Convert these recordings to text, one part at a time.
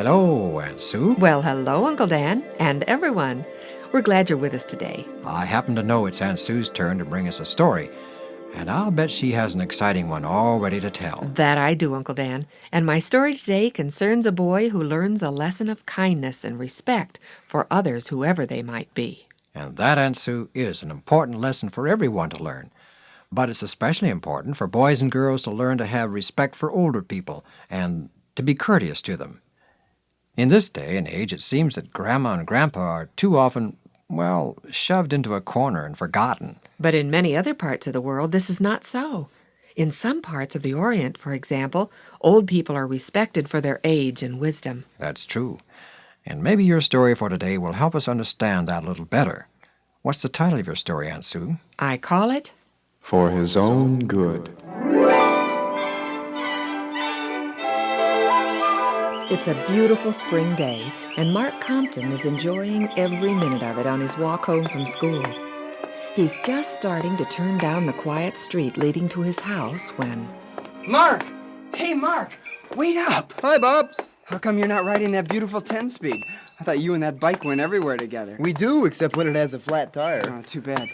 Hello, Aunt Sue. Well, hello, Uncle Dan, and everyone. We're glad you're with us today. I happen to know it's Aunt Sue's turn to bring us a story, and I'll bet she has an exciting one all ready to tell. That I do, Uncle Dan. And my story today concerns a boy who learns a lesson of kindness and respect for others, whoever they might be. And that, Aunt Sue, is an important lesson for everyone to learn. But it's especially important for boys and girls to learn to have respect for older people and to be courteous to them. In this day and age, it seems that Grandma and Grandpa are too often, shoved into a corner and forgotten. But in many other parts of the world, this is not so. In some parts of the Orient, for example, old people are respected for their age and wisdom. That's true. And maybe your story for today will help us understand that a little better. What's the title of your story, Aunt Sue? I call it For His Own Good. It's a beautiful spring day, and Mark Compton is enjoying every minute of it on his walk home from school. He's just starting to turn down the quiet street leading to his house when... Mark! Hey, Mark! Wait up! Hi, Bob. How come you're not riding that beautiful 10-speed? I thought you and that bike went everywhere together. We do, except when it has a flat tire. Oh, too bad.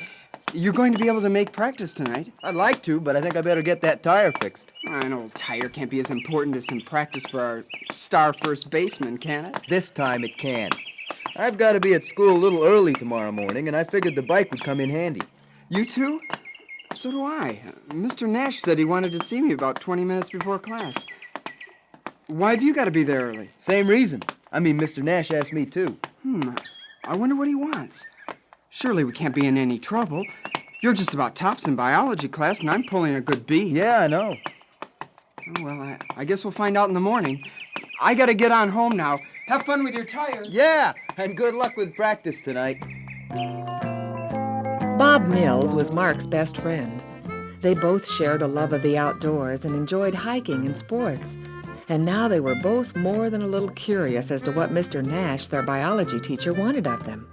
You're going to be able to make practice tonight? I'd like to, but I think I better get that tire fixed. An old tire can't be as important as some practice for our star first baseman, can it? This time it can. I've got to be at school a little early tomorrow morning, and I figured the bike would come in handy. You too? So do I. Mr. Nash said he wanted to see me about 20 minutes before class. Why have you got to be there early? Same reason. Mr. Nash asked me too. I wonder what he wants. Surely we can't be in any trouble. You're just about tops in biology class, and I'm pulling a good B. Yeah, I know. Oh, well, I guess we'll find out in the morning. I gotta get on home now. Have fun with your tire. Yeah, and good luck with practice tonight. Bob Mills was Mark's best friend. They both shared a love of the outdoors and enjoyed hiking and sports. And now they were both more than a little curious as to what Mr. Nash, their biology teacher, wanted of them.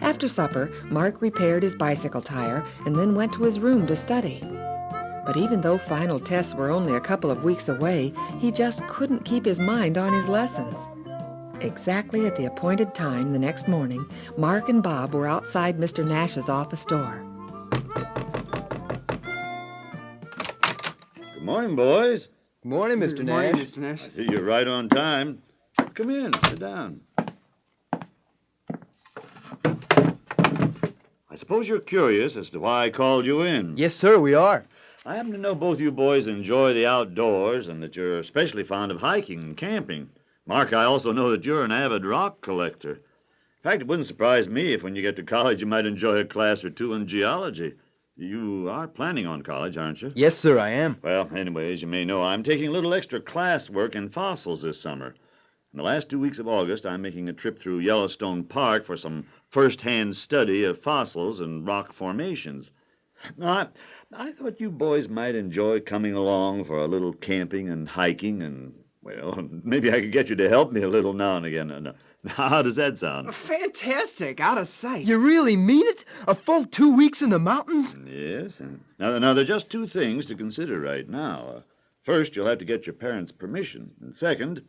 After supper, Mark repaired his bicycle tire and then went to his room to study. But even though final tests were only a couple of weeks away, he just couldn't keep his mind on his lessons. Exactly at the appointed time the next morning, Mark and Bob were outside Mr. Nash's office door. Good morning, boys. Good morning, Mr. Good Nash. morning, Mr. Nash. I see you're right on time. Come in, sit down. I suppose you're curious as to why I called you in. Yes, sir, we are. I happen to know both you boys enjoy the outdoors and that you're especially fond of hiking and camping. Mark, I also know that you're an avid rock collector. In fact, it wouldn't surprise me if when you get to college you might enjoy a class or two in geology. You are planning on college, aren't you? Yes, sir, I am. Well, anyway, as you may know, I'm taking a little extra class work in fossils this summer. In the last 2 weeks of August, I'm making a trip through Yellowstone Park for some first-hand study of fossils and rock formations. Now, I thought you boys might enjoy coming along for a little camping and hiking, and, maybe I could get you to help me a little now and again. How does that sound? Fantastic. Out of sight. You really mean it? A full 2 weeks in the mountains? Yes. Now, there are just two things to consider right now. First, you'll have to get your parents' permission. And second,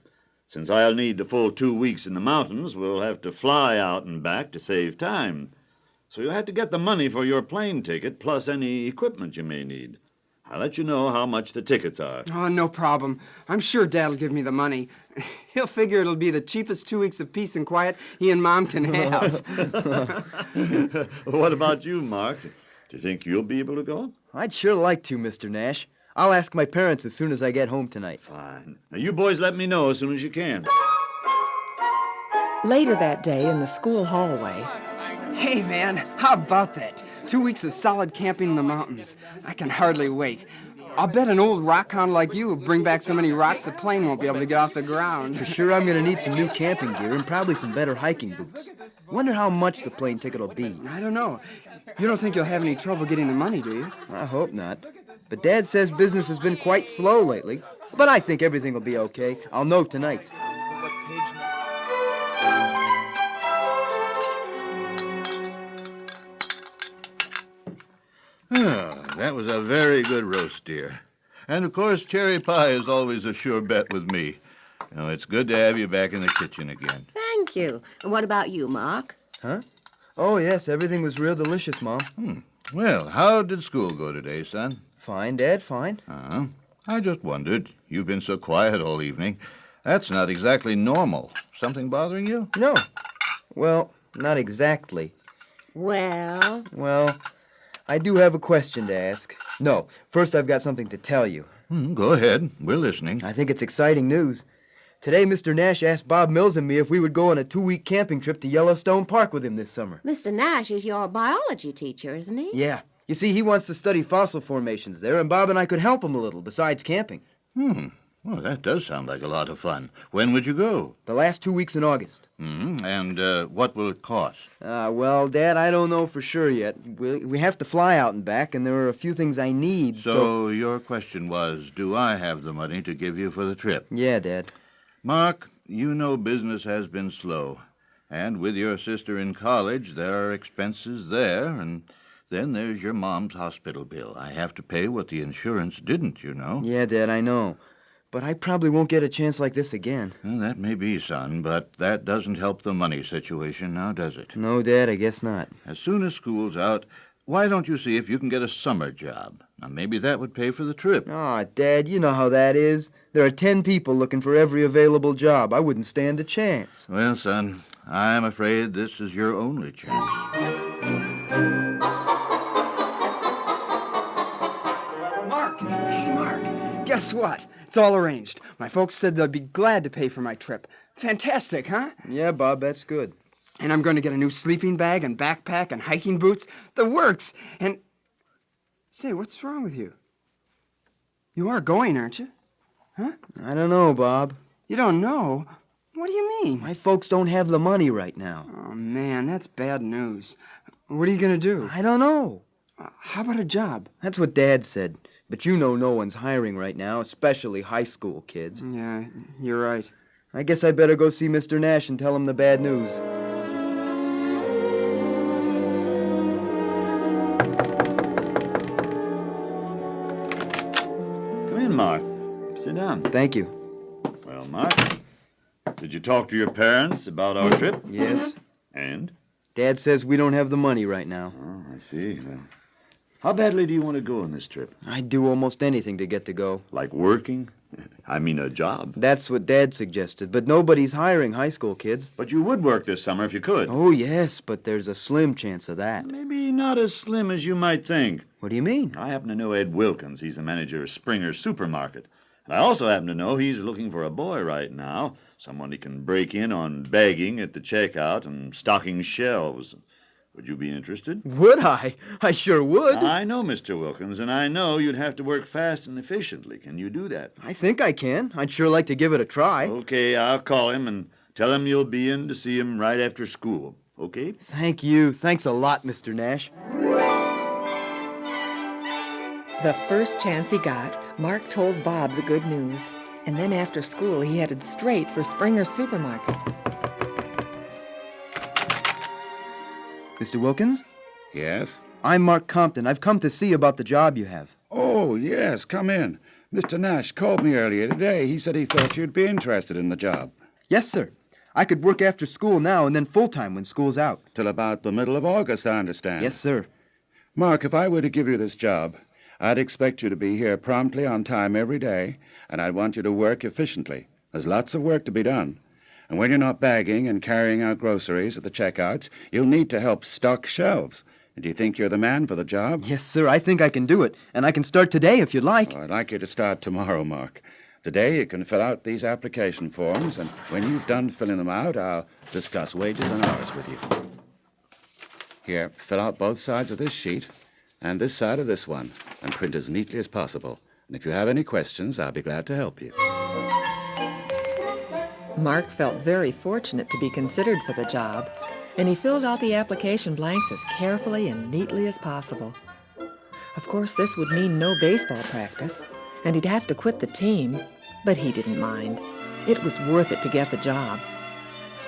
since I'll need the full 2 weeks in the mountains, we'll have to fly out and back to save time. So you'll have to get the money for your plane ticket, plus any equipment you may need. I'll let you know how much the tickets are. Oh, no problem. I'm sure Dad'll give me the money. He'll figure it'll be the cheapest 2 weeks of peace and quiet he and Mom can have. What about you, Mark? Do you think you'll be able to go? I'd sure like to, Mr. Nash. I'll ask my parents as soon as I get home tonight. Fine. Now, you boys let me know as soon as you can. Later that day in the school hallway, Hey, man, how about that? 2 weeks of solid camping in the mountains. I can hardly wait. I'll bet an old rock hound like you will bring back so many rocks the plane won't be able to get off the ground. For sure I'm going to need some new camping gear and probably some better hiking boots. Wonder how much the plane ticket will be. I don't know. You don't think you'll have any trouble getting the money, do you? I hope not. But Dad says business has been quite slow lately. But I think everything will be okay. I'll know tonight. That was a very good roast, dear. And, of course, cherry pie is always a sure bet with me. Oh, it's good to have you back in the kitchen again. Thank you. And what about you, Mark? Huh? Oh, yes, everything was real delicious, Mom. Well, how did school go today, son? Fine, Dad, fine. Uh-huh. I just wondered. You've been so quiet all evening. That's not exactly normal. Something bothering you? No. Well, not exactly. Well, Well, I do have a question to ask. No, first I've got something to tell you. Go ahead. We're listening. I think it's exciting news. Today, Mr. Nash asked Bob Mills and me if we would go on a 2-week camping trip to Yellowstone Park with him this summer. Mr. Nash is your biology teacher, isn't he? Yeah. You see, he wants to study fossil formations there, and Bob and I could help him a little, besides camping. Well, that does sound like a lot of fun. When would you go? The last 2 weeks in August. And what will it cost? Well, Dad, I don't know for sure yet. We have to fly out and back, and there are a few things I need, So your question was, do I have the money to give you for the trip? Yeah, Dad. Mark, you know business has been slow. And with your sister in college, there are expenses there, and then there's your mom's hospital bill. I have to pay what the insurance didn't, you know. Yeah, Dad, I know. But I probably won't get a chance like this again. Well, that may be, son, but that doesn't help the money situation now, does it? No, Dad, I guess not. As soon as school's out, why don't you see if you can get a summer job? Now, maybe that would pay for the trip. Aw, Dad, you know how that is. There are 10 people looking for every available job. I wouldn't stand a chance. Well, son, I'm afraid this is your only chance. Mark! Hey, Mark! Guess what? It's all arranged. My folks said they'd be glad to pay for my trip. Fantastic, huh? Yeah, Bob, that's good. And I'm going to get a new sleeping bag and backpack and hiking boots. The works! And... Say, what's wrong with you? You are going, aren't you? Huh? I don't know, Bob. You don't know? What do you mean? My folks don't have the money right now. Oh, man, that's bad news. What are you going to do? I don't know. How about a job? That's what Dad said. But you know no one's hiring right now, especially high school kids. Yeah, you're right. I guess I better go see Mr. Nash and tell him the bad news. Come in, Mark. Sit down. Thank you. Well, Mark, did you talk to your parents about our trip? Yes? And? Dad says we don't have the money right now. Oh, I see. Well, how badly do you want to go on this trip? I'd do almost anything to get to go. Like working? I mean a job. That's what Dad suggested, but nobody's hiring high school kids. But you would work this summer if you could. Oh, yes, but there's a slim chance of that. Maybe not as slim as you might think. What do you mean? I happen to know Ed Wilkins. He's the manager of Springer's Supermarket. And I also happen to know he's looking for a boy right now, someone he can break in on bagging at the checkout and stocking shelves. Would you be interested? Would I? I sure would. I know, Mr. Wilkins, and I know you'd have to work fast and efficiently. Can you do that? I think I can. I'd sure like to give it a try. Okay, I'll call him and tell him you'll be in to see him right after school. Okay? Thank you. Thanks a lot, Mr. Nash. The first chance he got, Mark told Bob the good news. And then after school, he headed straight for Springer's Supermarket. Mr. Wilkins? Yes? I'm Mark Compton. I've come to see about the job you have. Oh, yes, come in. Mr. Nash called me earlier today. He said he thought you'd be interested in the job. Yes, sir. I could work after school now and then full-time when school's out. Till about the middle of August, I understand. Yes, sir. Mark, if I were to give you this job, I'd expect you to be here promptly on time every day, and I'd want you to work efficiently. There's lots of work to be done. And when you're not bagging and carrying out groceries at the checkouts, you'll need to help stock shelves. And do you think you're the man for the job? Yes, sir. I think I can do it. And I can start today if you'd like. Well, I'd like you to start tomorrow, Mark. Today you can fill out these application forms, and when you've done filling them out, I'll discuss wages and hours with you. Here, fill out both sides of this sheet and this side of this one, and print as neatly as possible. And if you have any questions, I'll be glad to help you. Mark felt very fortunate to be considered for the job, and he filled out the application blanks as carefully and neatly as possible. Of course, this would mean no baseball practice, and he'd have to quit the team, but he didn't mind. It was worth it to get the job.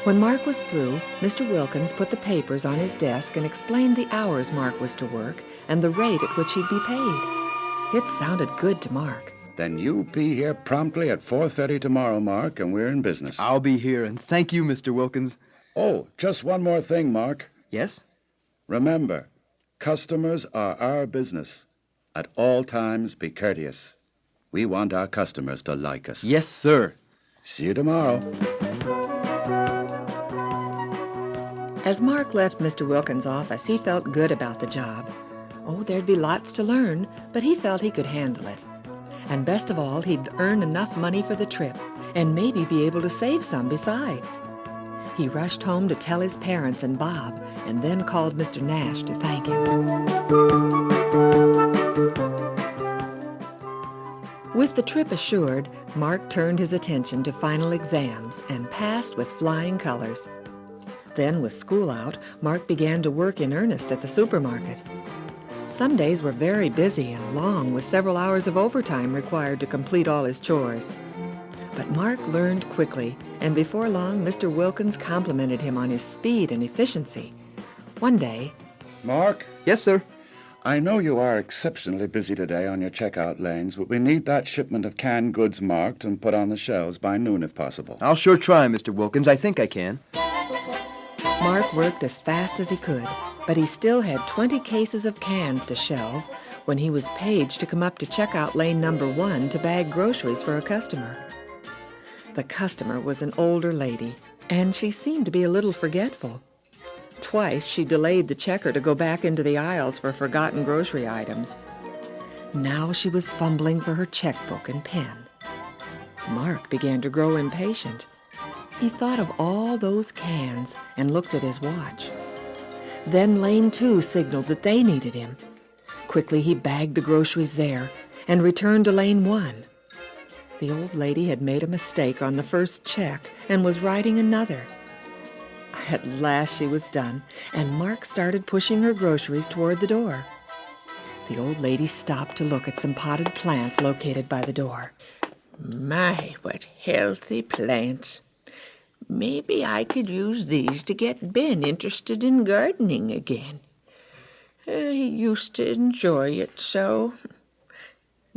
When Mark was through, Mr. Wilkins put the papers on his desk and explained the hours Mark was to work and the rate at which he'd be paid. It sounded good to Mark. Then you be here promptly at 4:30 tomorrow, Mark, and we're in business. I'll be here, and thank you, Mr. Wilkins. Oh, just one more thing, Mark. Yes? Remember, customers are our business. At all times, be courteous. We want our customers to like us. Yes, sir. See you tomorrow. As Mark left Mr. Wilkins' office, he felt good about the job. Oh, there'd be lots to learn, but he felt he could handle it. And best of all, he'd earn enough money for the trip, and maybe be able to save some besides. He rushed home to tell his parents and Bob, and then called Mr. Nash to thank him. With the trip assured, Mark turned his attention to final exams and passed with flying colors. Then, with school out, Mark began to work in earnest at the supermarket. Some days were very busy and long, with several hours of overtime required to complete all his chores. But Mark learned quickly, and before long, Mr. Wilkins complimented him on his speed and efficiency. One day, Mark, Yes, sir. I know you are exceptionally busy today on your checkout lanes, but we need that shipment of canned goods marked and put on the shelves by noon if possible. I'll sure try, Mr. Wilkins. I think I can. Mark worked as fast as he could, but he still had 20 cases of cans to shelve when he was paged to come up to checkout lane number 1 to bag groceries for a customer. The customer was an older lady, and she seemed to be a little forgetful. Twice she delayed the checker to go back into the aisles for forgotten grocery items. Now she was fumbling for her checkbook and pen. Mark began to grow impatient. He thought of all those cans and looked at his watch. Then Lane 2 signaled that they needed him. Quickly he bagged the groceries there and returned to Lane 1. The old lady had made a mistake on the first check and was writing another. At last she was done, and Mark started pushing her groceries toward the door. The old lady stopped to look at some potted plants located by the door. My, what healthy plants. Maybe I could use these to get Ben interested in gardening again. He used to enjoy it so.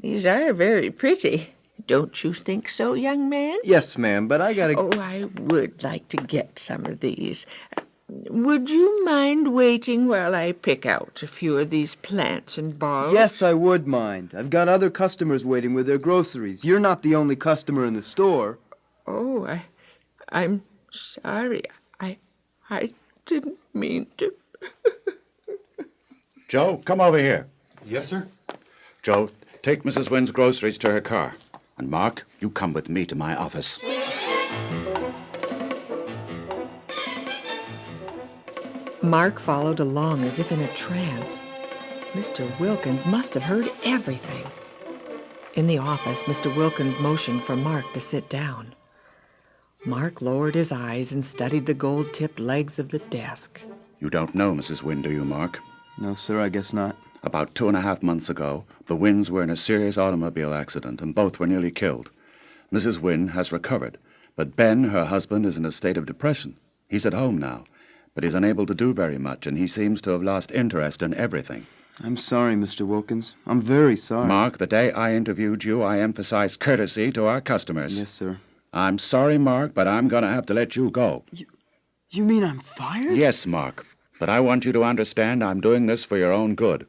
These are very pretty. Don't you think so, young man? Yes, ma'am, but I gotta... Oh, I would like to get some of these. Would you mind waiting while I pick out a few of these plants and borrow? Yes, I would mind. I've got other customers waiting with their groceries. You're not the only customer in the store. Oh, I'm sorry. I didn't mean to. Joe, come over here. Yes, sir? Joe, take Mrs. Wynn's groceries to her car. And Mark, you come with me to my office. Mark followed along as if in a trance. Mr. Wilkins must have heard everything. In the office, Mr. Wilkins motioned for Mark to sit down. Mark lowered his eyes and studied the gold-tipped legs of the desk. You don't know Mrs. Wynn, do you, Mark? No, sir, I guess not. About 2.5 months ago, the Wynns were in a serious automobile accident, and both were nearly killed. Mrs. Wynn has recovered, but Ben, her husband, is in a state of depression. He's at home now, but he's unable to do very much, and he seems to have lost interest in everything. I'm sorry, Mr. Wilkins. I'm very sorry. Mark, the day I interviewed you, I emphasized courtesy to our customers. Yes, sir. I'm sorry, Mark, but I'm going to have to let you go. You mean I'm fired? Yes, Mark, but I want you to understand I'm doing this for your own good.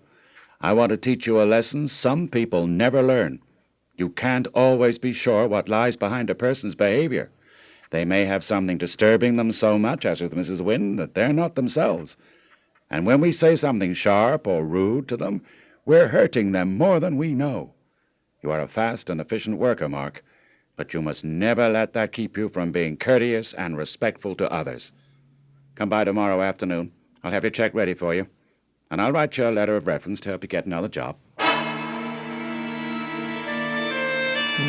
I want to teach you a lesson some people never learn. You can't always be sure what lies behind a person's behavior. They may have something disturbing them so much, as with Mrs. Wynn, that they're not themselves. And when we say something sharp or rude to them, we're hurting them more than we know. You are a fast and efficient worker, Mark, but you must never let that keep you from being courteous and respectful to others. Come by tomorrow afternoon. I'll have your check ready for you. And I'll write you a letter of reference to help you get another job.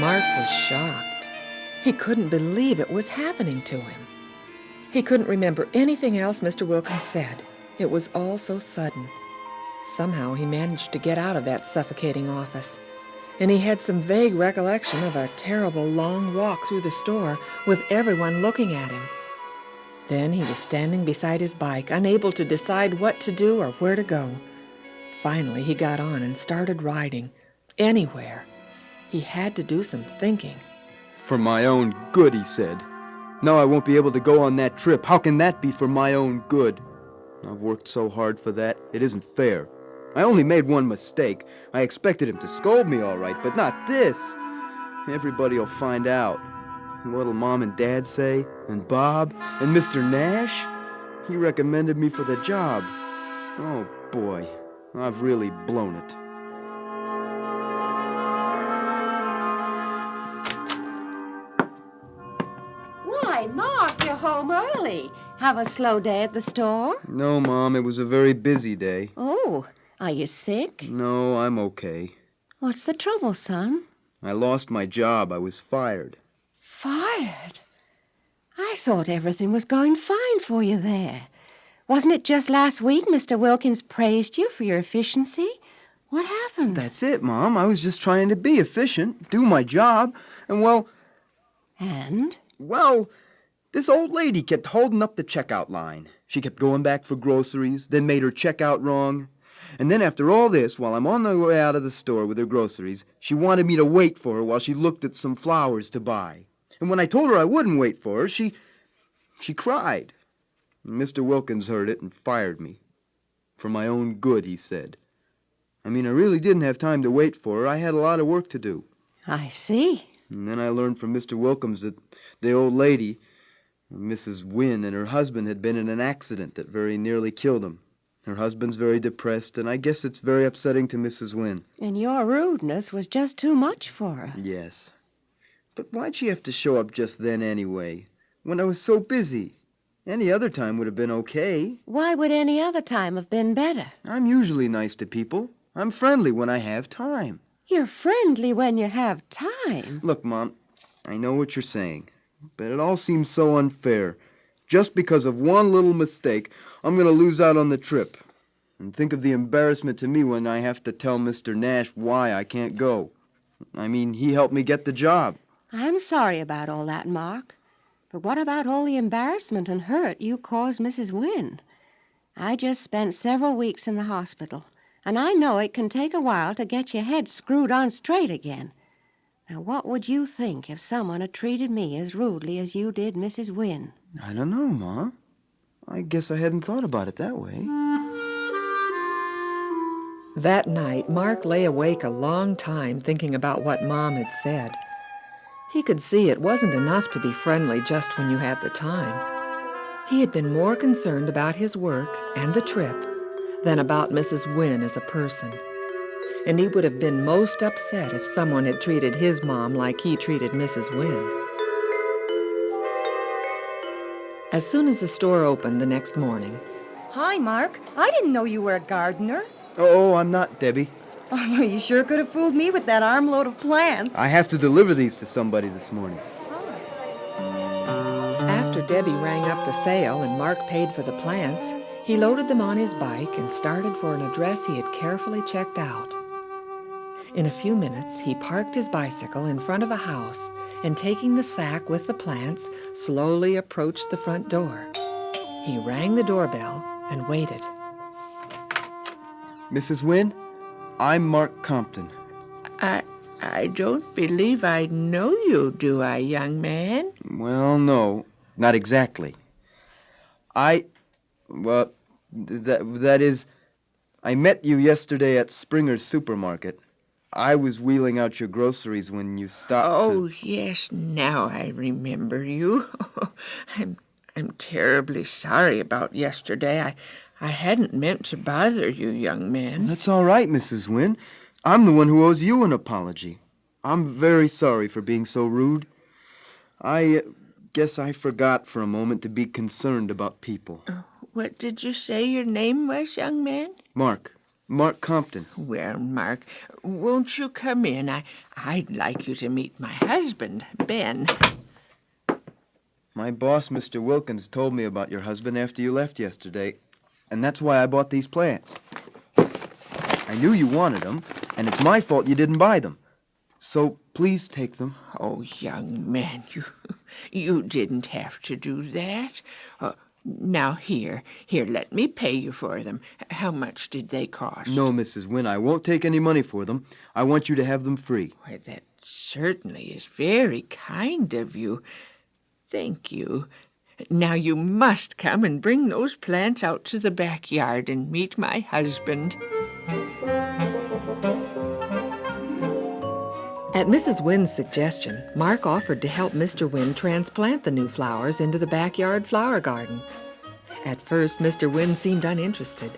Mark was shocked. He couldn't believe it was happening to him. He couldn't remember anything else Mr. Wilkins said. It was all so sudden. Somehow he managed to get out of that suffocating office, and he had some vague recollection of a terrible long walk through the store with everyone looking at him. Then he was standing beside his bike, unable to decide what to do or where to go. Finally, he got on and started riding. Anywhere. He had to do some thinking. For my own good, he said. Now I won't be able to go on that trip. How can that be for my own good? I've worked so hard for that, it isn't fair. I only made one mistake. I expected him to scold me all right, but not this. Everybody'll find out. What'll Mom and Dad say? And Bob? And Mr. Nash? He recommended me for the job. Oh, boy. I've really blown it. Why, Mark, you're home early. Have a slow day at the store? No, Mom, it was a very busy day. Oh, are you sick? No, I'm okay. What's the trouble, son? I lost my job. I was fired. Fired? I thought everything was going fine for you there. Wasn't it just last week Mr. Wilkins praised you for your efficiency? What happened? That's it, Mom. I was just trying to be efficient, do my job, and And? Well, this old lady kept holding up the checkout line. She kept going back for groceries, then made her checkout wrong. And then after all this, while I'm on the way out of the store with her groceries, she wanted me to wait for her while she looked at some flowers to buy. And when I told her I wouldn't wait for her, she cried. Mr. Wilkins heard it and fired me. For my own good, he said. I mean, I really didn't have time to wait for her. I had a lot of work to do. I see. And then I learned from Mr. Wilkins that the old lady, Mrs. Wynne, and her husband had been in an accident that very nearly killed them. Her husband's very depressed, and I guess it's very upsetting to Mrs. Wynne. And your rudeness was just too much for her. Yes. But why'd she have to show up just then anyway, when I was so busy? Any other time would have been okay. Why would any other time have been better? I'm usually nice to people. I'm friendly when I have time. You're friendly when you have time. Look, Mom, I know what you're saying, but it all seems so unfair. Just because of one little mistake, I'm going to lose out on the trip. And think of the embarrassment to me when I have to tell Mr. Nash why I can't go. I mean, he helped me get the job. I'm sorry about all that, Mark. But what about all the embarrassment and hurt you caused Mrs. Wynne? I just spent several weeks in the hospital, and I know it can take a while to get your head screwed on straight again. Now, what would you think if someone had treated me as rudely as you did Mrs. Wynne? I don't know, Ma. I guess I hadn't thought about it that way. That night, Mark lay awake a long time thinking about what Mom had said. He could see it wasn't enough to be friendly just when you had the time. He had been more concerned about his work and the trip than about Mrs. Wynne as a person. And he would have been most upset if someone had treated his mom like he treated Mrs. Wynne. As soon as the store opened the next morning... Hi, Mark. I didn't know you were a gardener. Oh, I'm not, Debbie. Oh, you sure could have fooled me with that armload of plants. I have to deliver these to somebody this morning. After Debbie rang up the sale and Mark paid for the plants, he loaded them on his bike and started for an address he had carefully checked out. In a few minutes, he parked his bicycle in front of a house and, taking the sack with the plants, slowly approached the front door. He rang the doorbell and waited. Mrs. Wynne, I'm Mark Compton. I don't believe I know you, do I, young man? Well, no, not exactly. That is, I met you yesterday at Springer's supermarket. I was wheeling out your groceries when you stopped. Oh, yes, now I remember you. I'm terribly sorry about yesterday. I hadn't meant to bother you, young man. That's all right, Mrs. Wynne. I'm the one who owes you an apology. I'm very sorry for being so rude. I guess I forgot for a moment to be concerned about people. What did you say your name was, young man? Mark Compton. Well, Mark, won't you come in? I'd like you to meet my husband, Ben. My boss, Mr. Wilkins, told me about your husband after you left yesterday, and that's why I bought these plants. I knew you wanted them, and it's my fault you didn't buy them. So please take them. Oh, young man, you didn't have to do that. Now, here, let me pay you for them. How much did they cost? No, Mrs. Wynne, I won't take any money for them. I want you to have them free. Why, that's certainly is very kind of you. Thank you. Now you must come and bring those plants out to the backyard and meet my husband. At Mrs. Wynn's suggestion, Mark offered to help Mr. Wynn transplant the new flowers into the backyard flower garden. At first, Mr. Wynn seemed uninterested,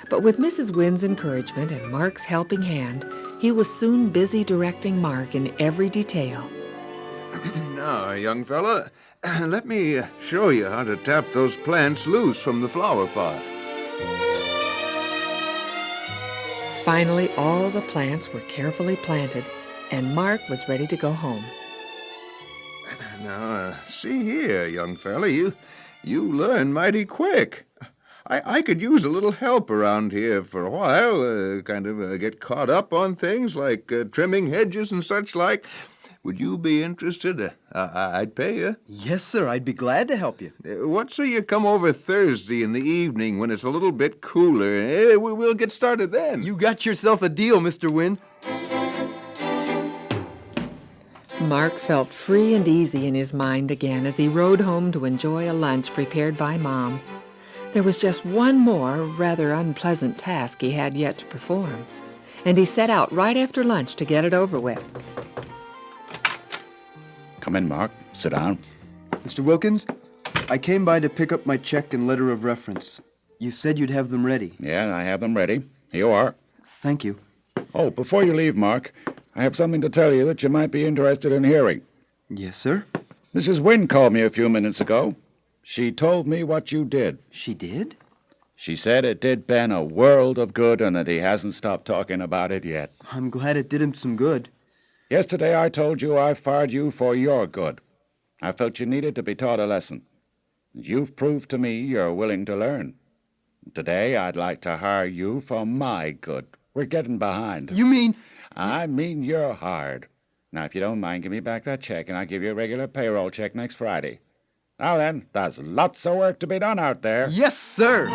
but with Mrs. Wynn's encouragement and Mark's helping hand, he was soon busy directing Mark in every detail. Now, young fella, let me show you how to tap those plants loose from the flower pot. Finally, all the plants were carefully planted, and Mark was ready to go home. Now, see here, young fella, you learn mighty quick. I could use a little help around here for a while, get caught up on things like trimming hedges and such like. Would you be interested? I'd pay you. Yes, sir, I'd be glad to help you. What say you come over Thursday in the evening when it's a little bit cooler? We'll get started then. You got yourself a deal, Mr. Wynn. Mark felt free and easy in his mind again as he rode home to enjoy a lunch prepared by Mom. There was just one more rather unpleasant task he had yet to perform, and he set out right after lunch to get it over with. Come in, Mark. Sit down. Mr. Wilkins, I came by to pick up my check and letter of reference. You said you'd have them ready. Yeah, I have them ready. Here you are. Thank you. Oh, before you leave, Mark, I have something to tell you that you might be interested in hearing. Yes, sir? Mrs. Wynn called me a few minutes ago. She told me what you did. She did? She said it did Ben a world of good and that he hasn't stopped talking about it yet. I'm glad it did him some good. Yesterday I told you I fired you for your good. I felt you needed to be taught a lesson. You've proved to me you're willing to learn. Today I'd like to hire you for my good. We're getting behind. You mean... I mean you're hard. Now, if you don't mind, give me back that check, and I'll give you a regular payroll check next Friday. Now then, there's lots of work to be done out there. Yes, sir!